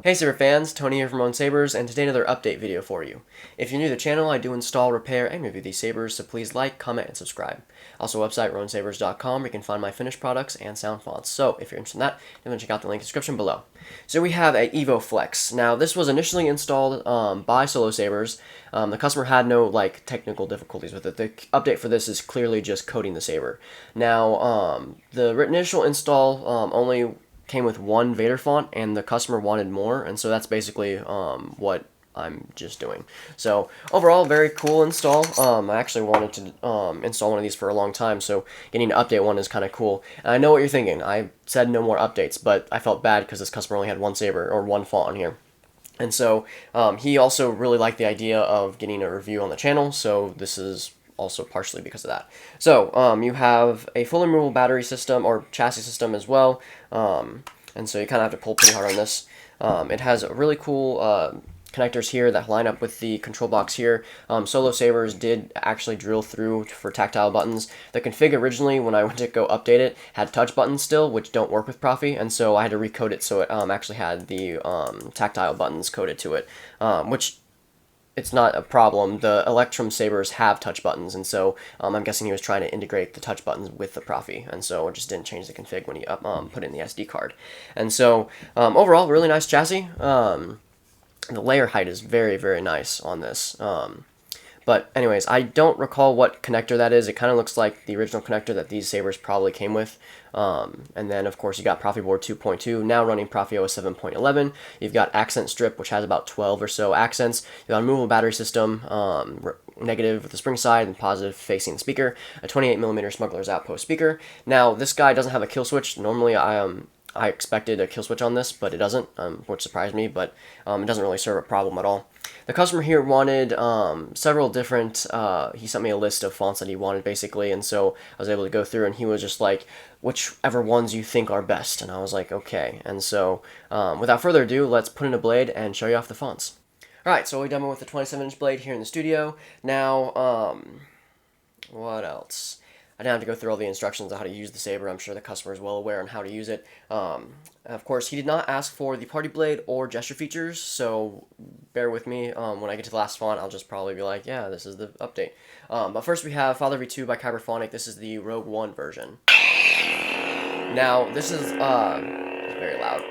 Hey Saber fans, Tony here from Own Sabers, and today another update video for you. If you're new to the channel, I do install, repair, and review these sabers, so please like, comment, and subscribe. Also, website RowanSabers.com, where you can find my finished products and sound fonts. So, if you're interested in that, then check out the link in the description below. So we have a Evo-Flex. Now, this was initially installed by SoloSabers. The customer had no technical difficulties with it. The update for this is clearly just coating the saber. Now, the initial install only came with one Vader font, and the customer wanted more, and so that's basically what I'm just doing. So overall, very cool install. I actually wanted to install one of these for a long time, so getting to update one is kind of cool. And I know what you're thinking. I said no more updates, but I felt bad because this customer only had one saber or one font on here. And so he also really liked the idea of getting a review on the channel, so this is also partially because of that. So you have a fully removable battery system or chassis system as well, and so you kind of have to pull pretty hard on this. It has a really cool connectors here that line up with the control box here. SoloSabers did actually drill through for tactile buttons. The config originally, when I went to go update it, had touch buttons still, which don't work with Proffie, and so I had to recode it so it actually had the tactile buttons coded to it, which it's not a problem. The Electrum sabers have touch buttons, and so I'm guessing he was trying to integrate the touch buttons with the Proffie, and so it just didn't change the config when he put in the SD card. And so overall, really nice chassis. The layer height is very, very nice on this. But anyways, I don't recall what connector that is. It kind of looks like the original connector that these sabers probably came with. And then, of course, you got Proffieboard 2.2, now running ProffieOS 7.11. You've got Accent Strip, which has about 12 or so accents. You've got a removable battery system, negative with the spring side and positive facing the speaker, a 28mm Smuggler's Outpost speaker. Now, this guy doesn't have a kill switch. Normally, I expected a kill switch on this, but it doesn't, which surprised me, but it doesn't really serve a problem at all. The customer here wanted several different, he sent me a list of fonts that he wanted, basically, and so I was able to go through, and he was just like, whichever ones you think are best, and I was like, okay. And so, without further ado, let's put in a blade and show you off the fonts. Alright, so we demoed with the 27-inch blade here in the studio. Now, what else? I didn't have to go through all the instructions on how to use the saber. I'm sure the customer is well aware on how to use it. Of course, he did not ask for the party blade or gesture features, so bear with me. When I get to the last font, I'll just probably be like, yeah, this is the update. But first we have Father V2 by Kyberphonic. This is the Rogue One version. Now, this is very loud.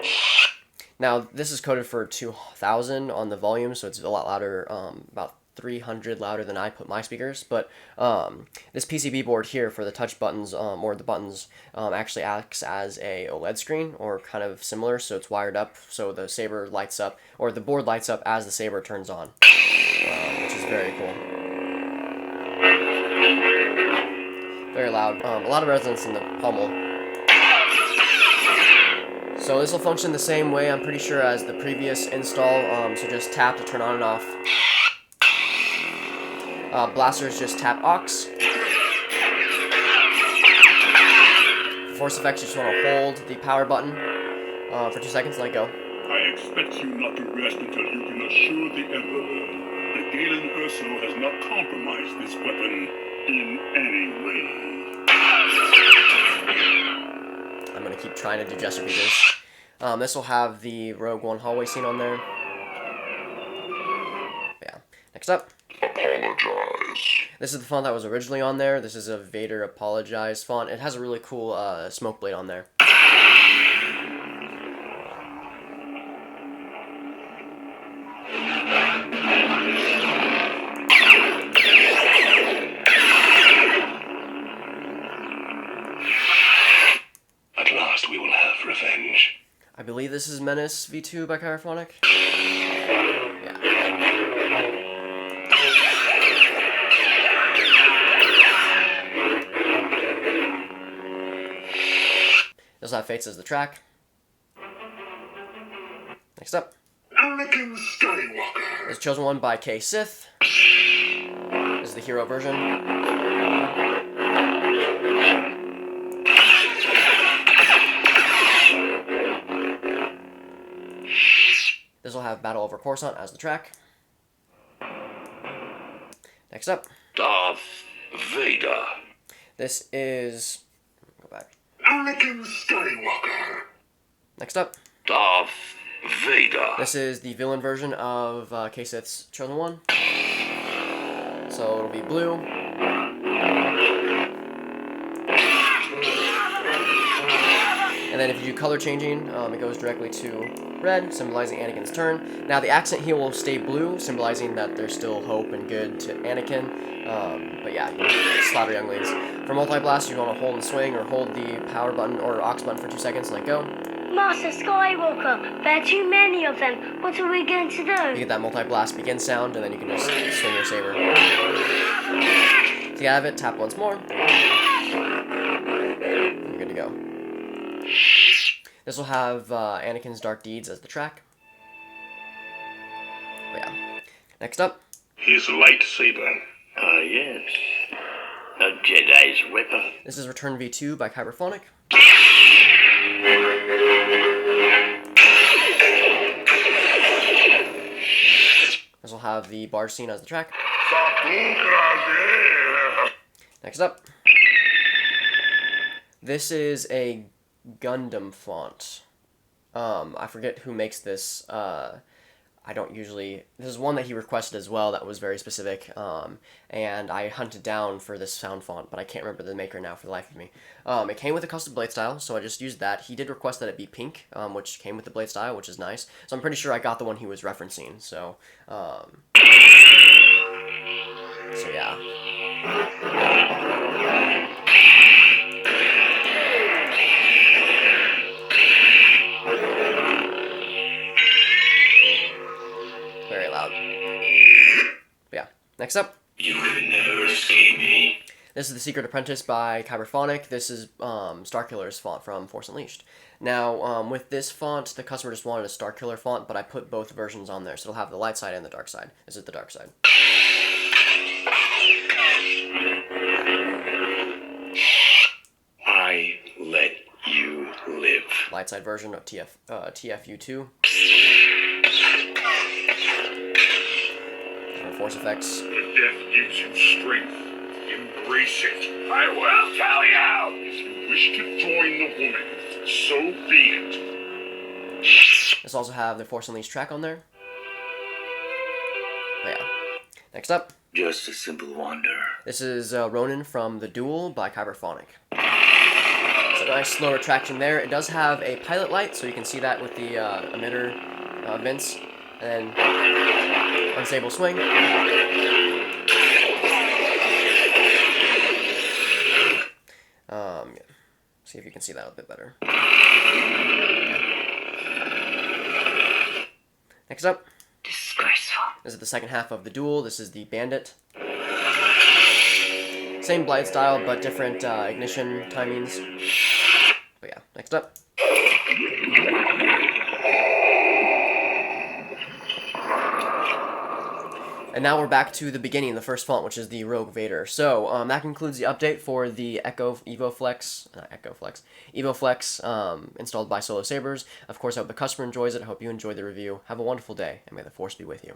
Now, this is coded for 2000 on the volume, so it's a lot louder, about 300 louder than I put my speakers, but this PCB board here for the touch buttons, or the buttons, actually acts as a OLED screen, or kind of similar, so it's wired up, so the saber lights up, or the board lights up as the saber turns on, which is very cool. Very loud. A lot of resonance in the pommel. So this will function the same way, I'm pretty sure, as the previous install, so just tap to turn on and off. Blasters just tap aux. Force effects, you just want to hold the power button for 2 seconds, let it go. I expect you not to rest until you can assure the Emperor that Galen Erso has not compromised this weapon in any way. I'm going to keep trying to do gesture features. This will have the Rogue One hallway scene on there. Yeah. Next up. Apologize. This is the font that was originally on there. This is a Vader Apologize font. It has a really cool smoke blade on there. At last we will have revenge. I believe this is Menace V2 by Kyberphonic. Yeah. This will have Fates as the track. Next up. Anakin Skywalker. This is Chosen One by K Sith. This is the hero version. This will have Battle over Coruscant as the track. Next up. Darth Vader. This is... Go back. Anakin Skywalker. Next up. Darth Vader. This is the villain version of K-Sith's Chosen One. So it'll be blue. And then if you do color changing, it goes directly to red, symbolizing Anakin's turn. Now the accent here will stay blue, symbolizing that there's still hope and good to Anakin. But yeah, slaughter younglings. For multi-blast, you want to hold and swing, or hold the power button or aux button for 2 seconds and let go. Master Skywalker, there are too many of them. What are we going to You do? get that multi-blast begin sound, and then you can just swing your saber. To get out of it, tap once more. You're good to go. This will have Anakin's Dark Deeds as the track. But yeah. Next up. His lightsaber. Ah, yes. A Jedi's weapon. This is Return V2 by Kyberphonic. This will have the barge scene as the track. Next up. This is a Gundam font. I forget who makes this. I don't usually... This is one that he requested as well that was very specific, and I hunted down for this sound font, but I can't remember the maker now for the life of me. It came with a custom blade style, so I just used that. He did request that it be pink, which came with the blade style, which is nice. So I'm pretty sure I got the one he was referencing, so yeah. Very loud. But yeah. Next up. You can never escape me. This is The Secret Apprentice by Kyberphonic. This is Starkiller's font from Force Unleashed. Now, with this font, the customer just wanted a Starkiller font, but I put both versions on there, so it'll have the light side and the dark side. This is the dark side. I let you live. Light side version of TFU2. For Force effects. The death gives you strength. Embrace it. I will tell you! If you wish to join the woman, so be it. This also have the Force Unleashed track on there. But yeah. Next up. Just a simple wonder. This is Ronin from The Duel by Kyberphonic. It's a nice slow retraction there. It does have a pilot light, so you can see that with the emitter vents. And then unstable swing. See if you can see that a bit better. Next up. Disgraceful. This is the second half of The Duel. This is the Bandit. Same blade style, but different ignition timings. But yeah, next up. And now we're back to the beginning, the first font, which is the Rogue Vader. So that concludes the update for the Evo-Flex installed by SoloSabers. Of course, I hope the customer enjoys it. I hope you enjoyed the review. Have a wonderful day, and may the Force be with you.